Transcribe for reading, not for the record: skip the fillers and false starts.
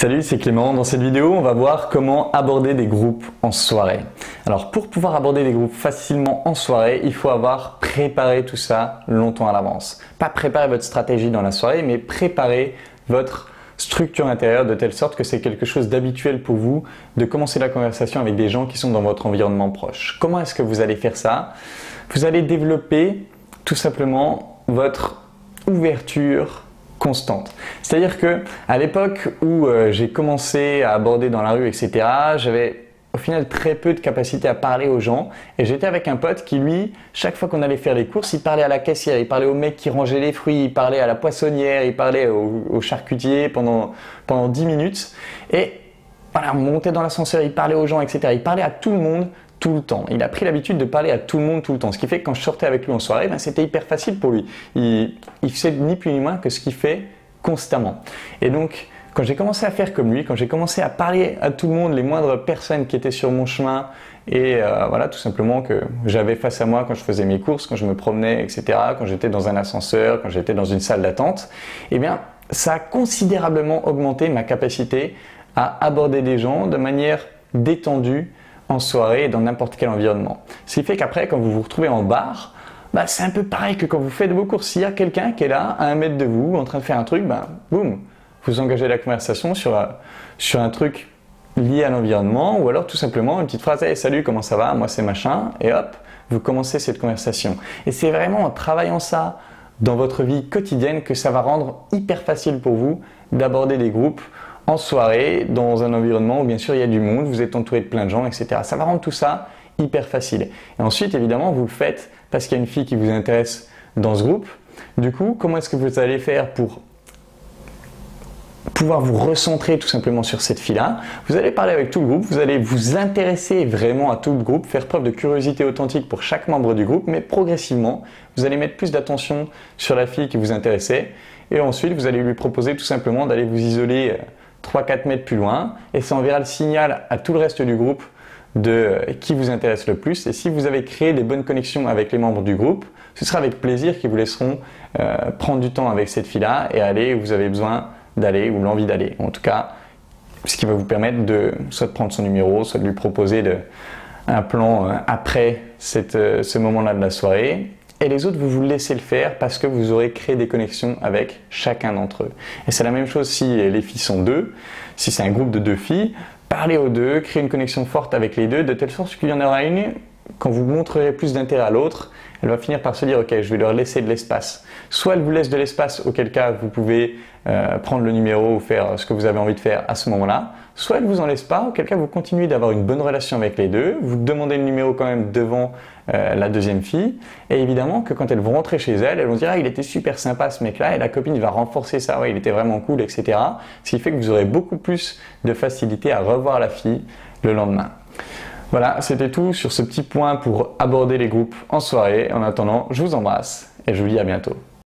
Salut, c'est Clément. Dans cette vidéo, on va voir comment aborder des groupes en soirée. Alors, pour pouvoir aborder des groupes facilement en soirée, il faut avoir préparé tout ça longtemps à l'avance. Pas préparer votre stratégie dans la soirée, mais préparer votre structure intérieure de telle sorte que c'est quelque chose d'habituel pour vous de commencer la conversation avec des gens qui sont dans votre environnement proche. Comment est-ce que vous allez faire ça? Vous allez développer tout simplement votre ouverture constante. C'est-à-dire que à l'époque où j'ai commencé à aborder dans la rue, etc., j'avais au final très peu de capacité à parler aux gens et j'étais avec un pote qui lui, chaque fois qu'on allait faire les courses, il parlait à la caissière, il parlait au mec qui rangeait les fruits, il parlait à la poissonnière, il parlait au charcutier pendant 10 minutes et voilà, on montait dans l'ascenseur, il parlait aux gens, etc. Il parlait à tout le monde tout le temps. Il a pris l'habitude de parler à tout le monde tout le temps. Ce qui fait que quand je sortais avec lui en soirée, c'était hyper facile pour lui. Il sait ni plus ni moins que ce qu'il fait constamment. Et donc, quand j'ai commencé à faire comme lui, quand j'ai commencé à parler à tout le monde, les moindres personnes qui étaient sur mon chemin, et voilà, tout simplement que j'avais face à moi quand je faisais mes courses, quand je me promenais, etc., quand j'étais dans un ascenseur, quand j'étais dans une salle d'attente, eh bien, ça a considérablement augmenté ma capacité à aborder des gens de manière détendue, en soirée et dans n'importe quel environnement. Ce qui fait qu'après, quand vous vous retrouvez en bar, c'est un peu pareil que quand vous faites vos courses. S'il y a quelqu'un qui est là, à 1 mètre de vous, en train de faire un truc, boum, vous engagez la conversation sur un truc lié à l'environnement ou alors tout simplement une petite phrase « Hey, salut, comment ça va? Moi, c'est machin » et hop, vous commencez cette conversation. Et c'est vraiment en travaillant ça dans votre vie quotidienne que ça va rendre hyper facile pour vous d'aborder des groupes en soirée, dans un environnement où bien sûr il y a du monde, vous êtes entouré de plein de gens, etc. Ça va rendre tout ça hyper facile. Et ensuite, évidemment, vous le faites parce qu'il y a une fille qui vous intéresse dans ce groupe. Du coup, comment est-ce que vous allez faire pour pouvoir vous recentrer tout simplement sur cette fille-là? Vous allez parler avec tout le groupe, vous allez vous intéresser vraiment à tout le groupe, faire preuve de curiosité authentique pour chaque membre du groupe, mais progressivement, vous allez mettre plus d'attention sur la fille qui vous intéressait et ensuite, vous allez lui proposer tout simplement d'aller vous isoler 3-4 mètres plus loin et ça enverra le signal à tout le reste du groupe de qui vous intéresse le plus. Et si vous avez créé des bonnes connexions avec les membres du groupe, ce sera avec plaisir qu'ils vous laisseront prendre du temps avec cette fille-là et aller où vous avez besoin d'aller ou l'envie d'aller. En tout cas, ce qui va vous permettre de soit de prendre son numéro, soit de lui proposer un plan après ce moment-là de la soirée. Et les autres, vous vous laissez le faire parce que vous aurez créé des connexions avec chacun d'entre eux. Et c'est la même chose si les filles sont deux, si c'est un groupe de 2 filles, parlez aux deux, créez une connexion forte avec les deux, de telle sorte qu'il y en aura une, quand vous montrerez plus d'intérêt à l'autre, elle va finir par se dire « Ok, je vais leur laisser de l'espace ». Soit elle vous laisse de l'espace, auquel cas vous pouvez prendre le numéro ou faire ce que vous avez envie de faire à ce moment-là. Soit elle ne vous en laisse pas, auquel cas vous continuez d'avoir une bonne relation avec les deux, vous demandez le numéro quand même devant la deuxième fille, et évidemment que quand elles vont rentrer chez elles, elles vont dire « Ah, il était super sympa ce mec-là » et la copine va renforcer ça, « Ouais, il était vraiment cool, etc. » Ce qui fait que vous aurez beaucoup plus de facilité à revoir la fille le lendemain. Voilà, c'était tout sur ce petit point pour aborder les groupes en soirée. En attendant, je vous embrasse et je vous dis à bientôt.